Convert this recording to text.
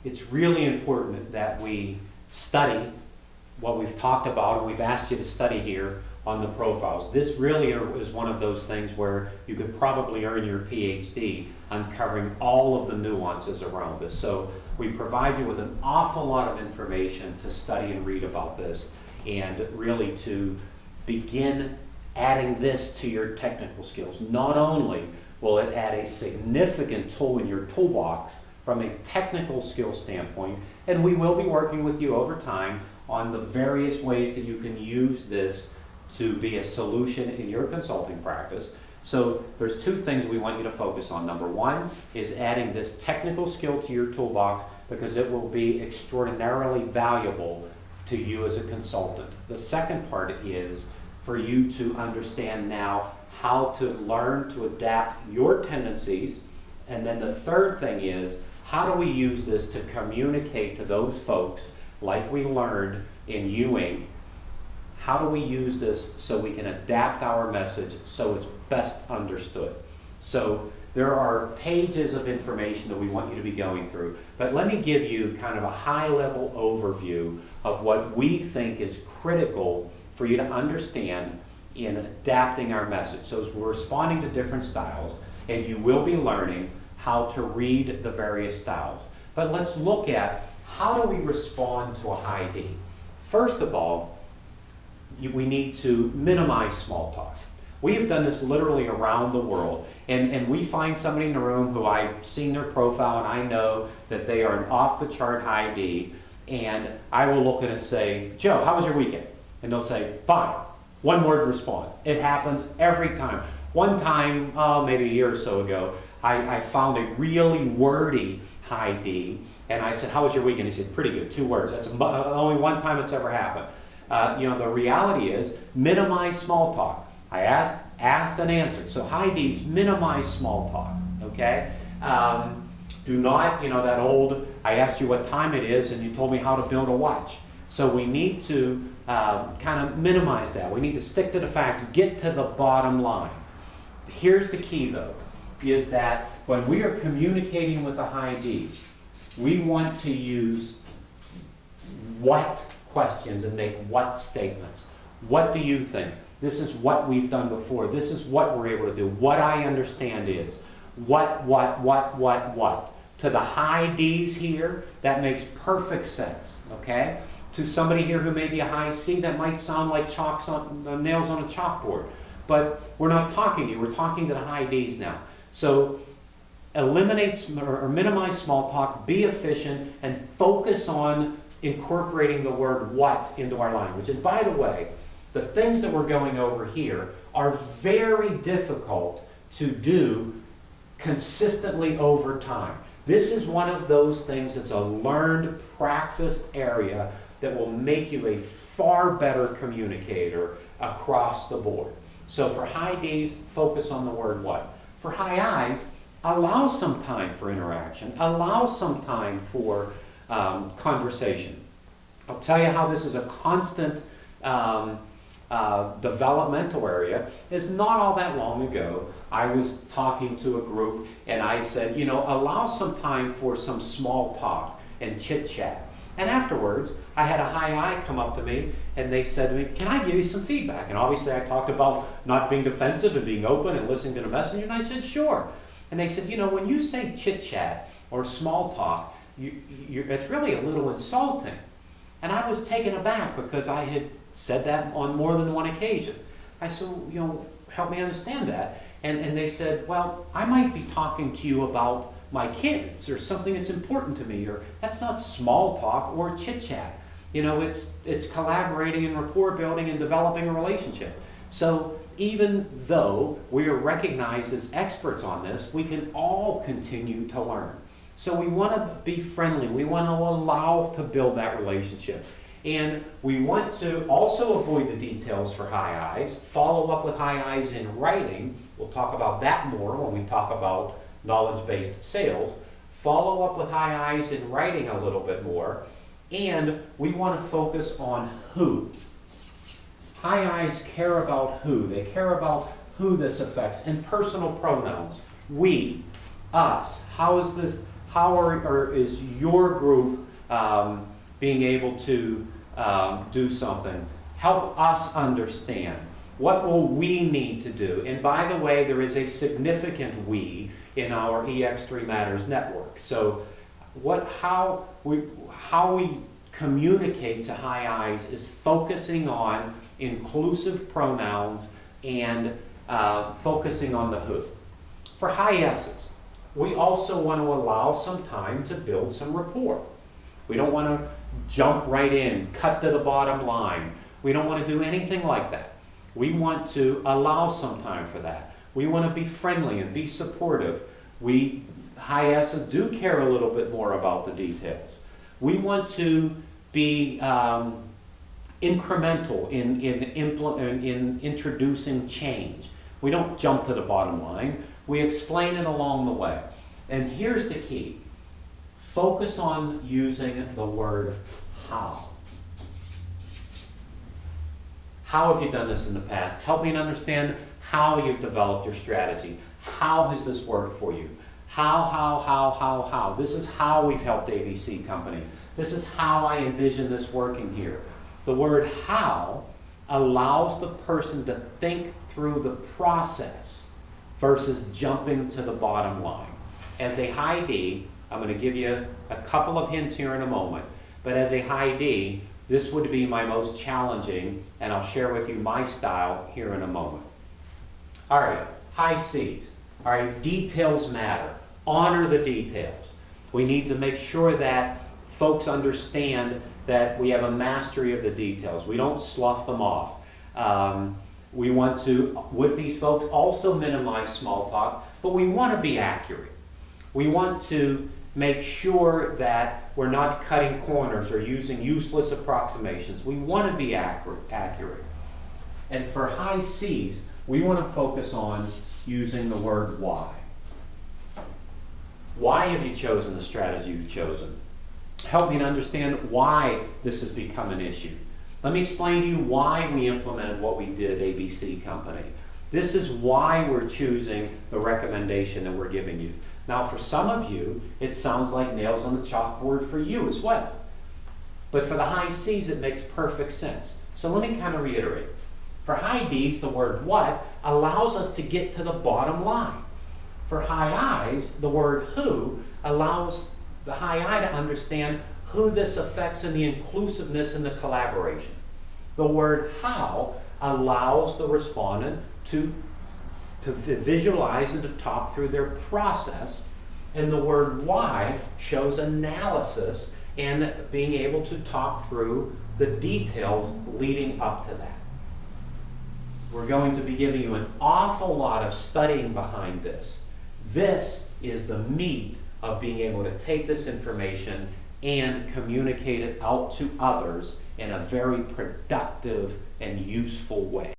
it's really important that we study what we've talked about and we've asked you to study here on the profiles. This really is one of those things where you could probably earn your PhD uncovering all of the nuances around this. So we provide you with an awful lot of information to study and read about this, and really to begin adding this to your technical skills. Not only will it add a significant tool in your toolbox from a technical skill standpoint, and we will be working with you over time on the various ways that you can use this to be a solution in your consulting practice. So there's two things we want you to focus on. Number one is adding this technical skill to your toolbox, because it will be extraordinarily valuable to you as a consultant. The second part is for you to understand now how to learn to adapt your tendencies. And then the third thing is, how do we use this to communicate to those folks, like we learned in Ewing? How do we use this so we can adapt our message so it's best understood? So there are pages of information that we want you to be going through, but let me give you kind of a high-level overview of what we think is critical for you to understand in adapting our message. So as we're responding to different styles, and you will be learning how to read the various styles. But let's look at, how do we respond to a high D? First of all, we need to minimize small talk. We have done this literally around the world, and we find somebody in the room who I've seen their profile and I know that they are an off-the-chart high D, and I will look at it and say, Joe, how was your weekend? And they'll say, fine. One-word response. It happens every time. One time, maybe a year or so ago, I found a really wordy high D, and I said, how was your weekend? He said, pretty good, 2 words. That's only one time it's ever happened. The reality is, minimize small talk. I asked and answered. So high Ds, minimize small talk, okay? Do not, that old, I asked you what time it is and you told me how to build a watch. So we need to kind of minimize that. We need to stick to the facts, get to the bottom line. Here's the key though, is that when we are communicating with a high D, we want to use what questions and make what statements. What do you think? This is what we've done before. This is what we're able to do. What I understand is, what. To the high Ds here, that makes perfect sense, okay? To somebody here who may be a high C, that might sound like nails on a chalkboard. But we're not talking to you, we're talking to the high Ds now. So eliminate or minimize small talk, be efficient, and focus on incorporating the word what into our language. And by the way, the things that we're going over here are very difficult to do consistently over time. This is one of those things that's a learned, practiced area that will make you a far better communicator across the board. So for high Ds, focus on the word what. For high Is, allow some time for interaction, allow some time for conversation. I'll tell you how this is a constant developmental area. Is not all that long ago, I was talking to a group and I said, allow some time for some small talk and chit chat. And afterwards, I had a high I come up to me and they said to me, can I give you some feedback? And obviously I talked about not being defensive and being open and listening to the messenger, and I said, sure. And they said, when you say chit chat or small talk, it's really a little insulting. And I was taken aback because I had said that on more than one occasion. I said, help me understand that. And they said, well, I might be talking to you about my kids or something that's important to me, or that's not small talk or chit chat. It's collaborating and rapport building and developing a relationship. So even though we are recognized as experts on this, we can all continue to learn. So we want to be friendly. We want to allow to build that relationship. And we want to also avoid the details for high Is, follow up with high Is in writing. We'll talk about that more when we talk about knowledge-based sales. Follow up with high Is in writing a little bit more. And we want to focus on who. High Is care about who. They care about who this affects, and personal pronouns. We, us. How is your group being able to do something? Help us understand. What will we need to do? And by the way, there is a significant we in our EX3 Matters network. So how we communicate to high I's is focusing on inclusive pronouns and focusing on the who. For high S's, we also want to allow some time to build some rapport. We don't want to jump right in, cut to the bottom line. We don't want to do anything like that. We want to allow some time for that. We want to be friendly and be supportive. We, high S's, do care a little bit more about the details. We want to be incremental in introducing change. We don't jump to the bottom line. We explain it along the way. And here's the key. Focus on using the word how. How have you done this in the past? Help me understand how you've developed your strategy. How has this worked for you? How. This is how we've helped ABC Company. This is how I envision this working here. The word how allows the person to think through the process versus jumping to the bottom line. As a high D, I'm going to give you a couple of hints here in a moment, but as a high D, this would be my most challenging, and I'll share with you my style here in a moment. All right, high C's. All right, details matter. Honor the details. We need to make sure that folks understand that we have a mastery of the details. We don't slough them off. We want to, with these folks, also minimize small talk, but we want to be accurate. We want to make sure that we're not cutting corners or using useless approximations. We want to be accurate. And for high C's, we want to focus on using the word why. Why have you chosen the strategy you've chosen? Help me to understand why this has become an issue. Let me explain to you why we implemented what we did at ABC Company. This is why we're choosing the recommendation that we're giving you. Now, for some of you, it sounds like nails on the chalkboard for you as well. But for the high C's, it makes perfect sense. So let me kind of reiterate. For high D's, the word what allows us to get to the bottom line. For high I's, the word who allows the high I to understand who this affects in the inclusiveness and the collaboration. The word how allows the respondent to visualize and to talk through their process. And the word why shows analysis and being able to talk through the details leading up to that. We're going to be giving you an awful lot of studying behind this. This is the meat of being able to take this information and communicate it out to others in a very productive and useful way.